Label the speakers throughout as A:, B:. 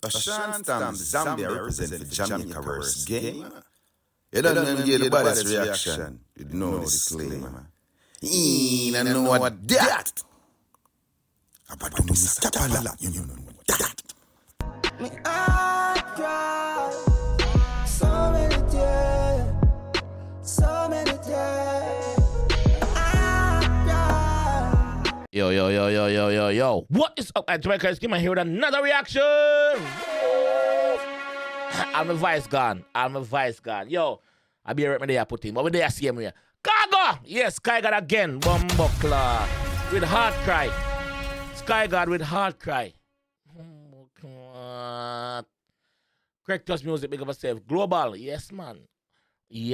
A: Sean Stamp Zambia represent for JAMAICA'S game. You don't even get the baddest reaction. You know the disclaimer. I know what that. About doing stop a lot, you know what that.
B: Me I cry so many tears, so many tears. I cry.
C: Yo. What is up at JAMAICA'S? Give me here with another reaction. I'm a vice gone. Yo, I be right there put in. What would they see him here? Khago! Yes, Sky God again. Bumbuckler. With hard cry. Sky God with hard cry. Correctus music, big up yourself. Global, yes man. Big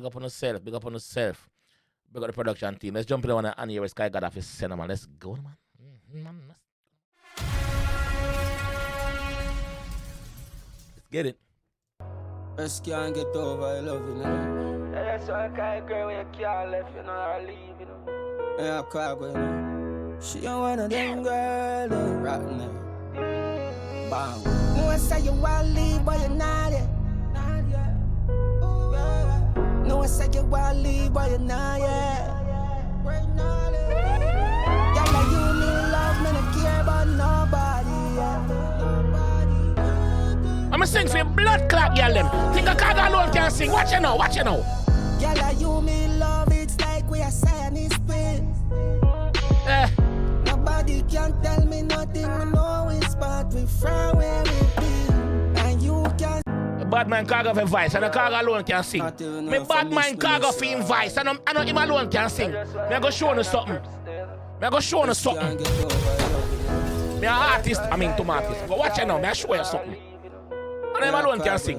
C: up on yourself. Big up the production team. Let's jump in on and hear Sky God off his cinema. Let's go, man. Let's get it.
B: Just can't get over I love you, know. Yeah, that's why I can't girl when you can't left, you know, or leave, you know. Yeah, Khago, you know. She ain't one of them girls, right now. Bang. No, I say you want to leave, but you're not yet. No, I say you want to leave, but you're not yet. Yeah, like you need love, me don't care about nobody,
C: I'ma sing for blood clot, girl them. Think a Khago alone can sing. Watch you now.
B: Yeah, like you me love, it's like we are Siamese twins. Nobody can tell me nothing, we know it's but we from where we be. And you can.
C: Bad man Khago for voice, and the Khago alone can sing. Me bad man Khago for him voice, and I know him alone can sing. Me I go show you something. Me an artist, I mean two artists. But watch it now, me I show you something. And him alone can sing.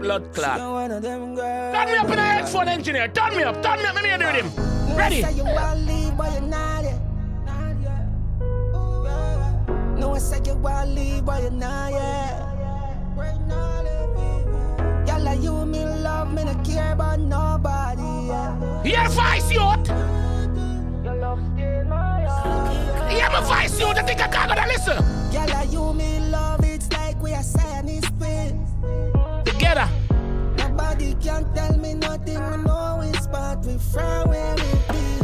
C: Blood clot. Turn me up in the headphone, engineer. Turn me up, let me hear the rhythm. Ready?
B: No, I say you want to leave, but you're not yet. Yeah, like you me love, me don't care about nobody.
C: Yeah, voice youth. Yeah, my voice youth. I think I can't gonna listen.
B: Yeah, like you me love, it's like we are Siamese twins.
C: Together.
B: Nobody can tell me nothing, we know it's but we from where we be.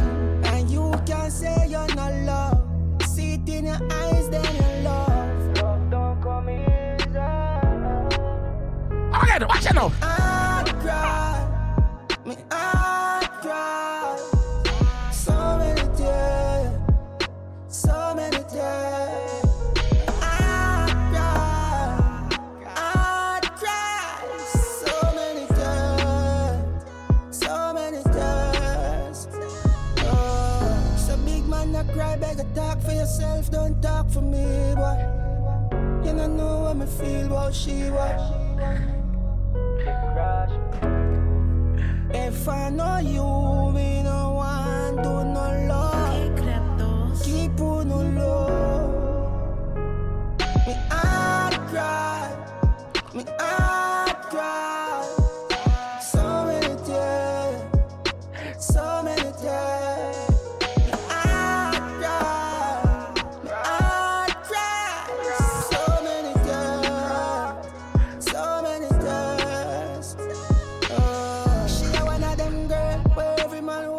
B: And you can say you're not love. See it in your eyes, then you love. Love don't come easy.
C: Okay, watch it now.
B: I cry. So many tears. I cry. So many tears. So big man, not cry, better talk for yourself, don't talk for me, boy. You don't know what me feel about she was. If I know you, me no want do no love. Keep on no love. Me I cry. So many tears. I cry. So many tears. She a one of them girl where every man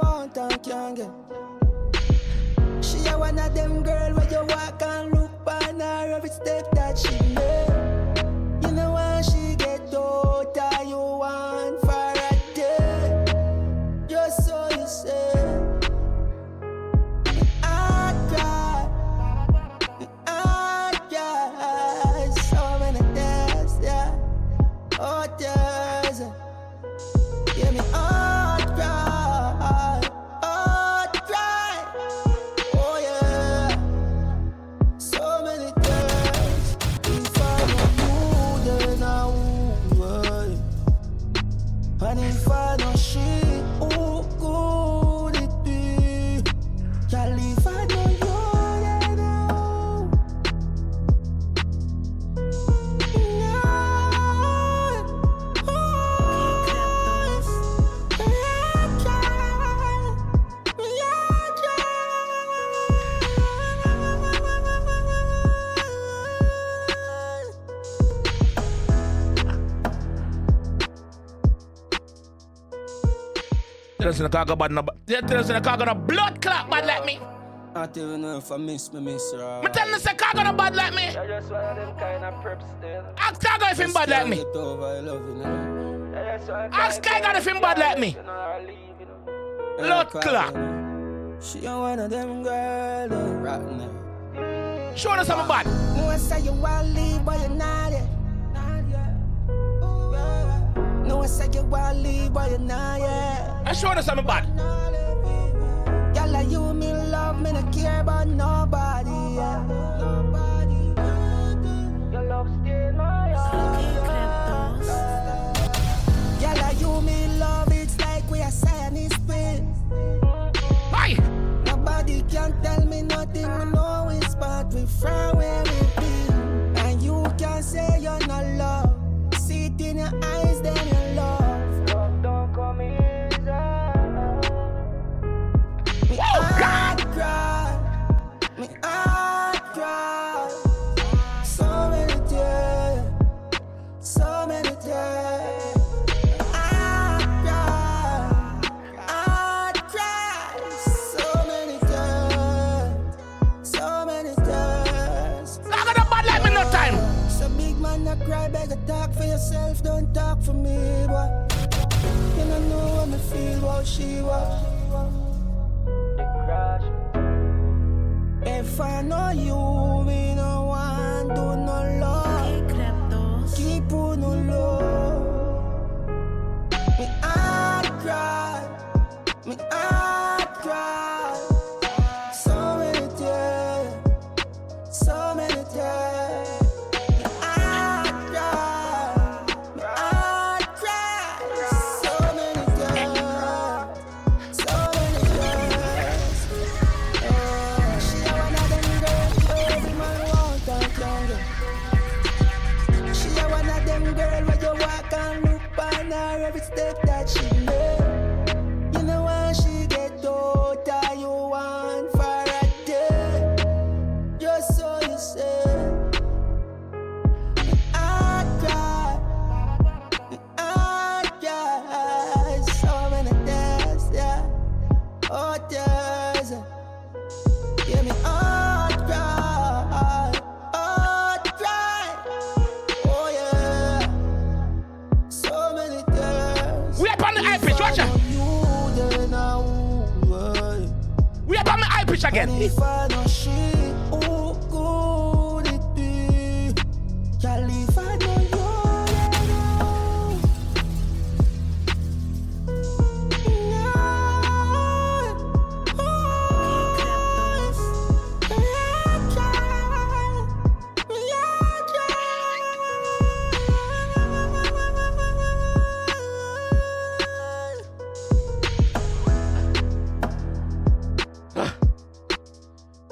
C: Tell us in the Khago bad no. Tell us in the Khago no blood clot bad like me.
B: I don't even know if I miss her.
C: Me tell you say Khago no bad like me.
B: I just one of them kind of preps still.
C: Ask Khago if him bad like me.
B: Get over, I love you, know.
C: Ask Khago if him bad like me. Blood clot.
B: She ain't one of them girls, right now.
C: Show us something bad.
B: No, I say you want to leave, but you're not yet. No, I say you want to leave, but you're not yet.
C: And show us something bad.
B: Y'all like you, me love, me not care about nobody, yeah. Your love still my heart. Y'all like you, me love, it's like we are Siamese twins.
C: Hi.
B: Nobody can tell me nothing, I know it's but we from where we been. And you can say you're not love. See it in your eyes, then you love. Love don't come easy. Me heart cry, me heart cry. So many tears, so many tears. Heart cry, so many tears, so many tears.
C: Not gonna bad like me no time.
B: So big man, not cry, better talk for yourself, don't talk for me, boy. You don't know what me feel, what she was. If I know you, me no want do no love. Keep on no love. Me heart cry, me heart cry. So many tears, so many tears. Me heart cry, me heart cry. So many tears, so many tears. She a one of them girls, every man want that young girl. She a one of them girls where you walk and look on her every step that she make. You know when she get out, all you want for a day. Just so you say. Me heart cry, me heart cry. So many tears, yeah. Oh, tears. Yeah, me heart cry, heart cry. Oh yeah, so many tears.
C: We up on the high pitch, watch out.
B: You then now,
C: We up on the high pitch again.
B: if I know she, who could it be? Girl, if I know you, then know.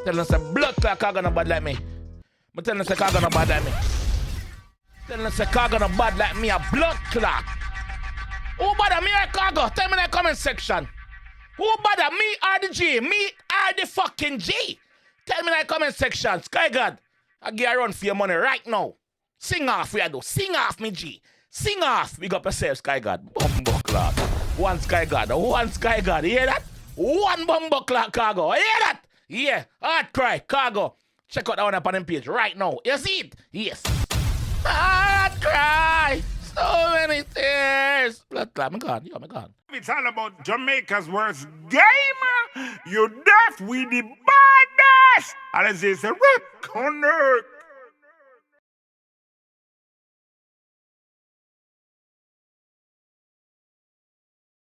C: Tell us a blood clot Khago no bad like me. But tell us a Khago no bad like me. Tell us a Khago no bad like me, a blood clot. Who bother me or Khago? Tell me in the comment section. Who bother me or the G? Me or the fucking G? Tell me in the comment section. Sky God, I give a run for your money right now. Sing off, we do. Sing off, me G. Sing off. We got yourself, Sky God. Bumbo clock. One Sky God. One Sky God. You hear that? One bumbo clock, Khago. You hear that? Yeah. Heart cry, Khago. Check out that one up on the page right now. You see it? Yes. Heart cry. So many tears. Blood clot. I'm gone. Yo, I'm gone.
D: It's all about Jamaica's worst game. You deaf with the baddest. And it's a rap connect.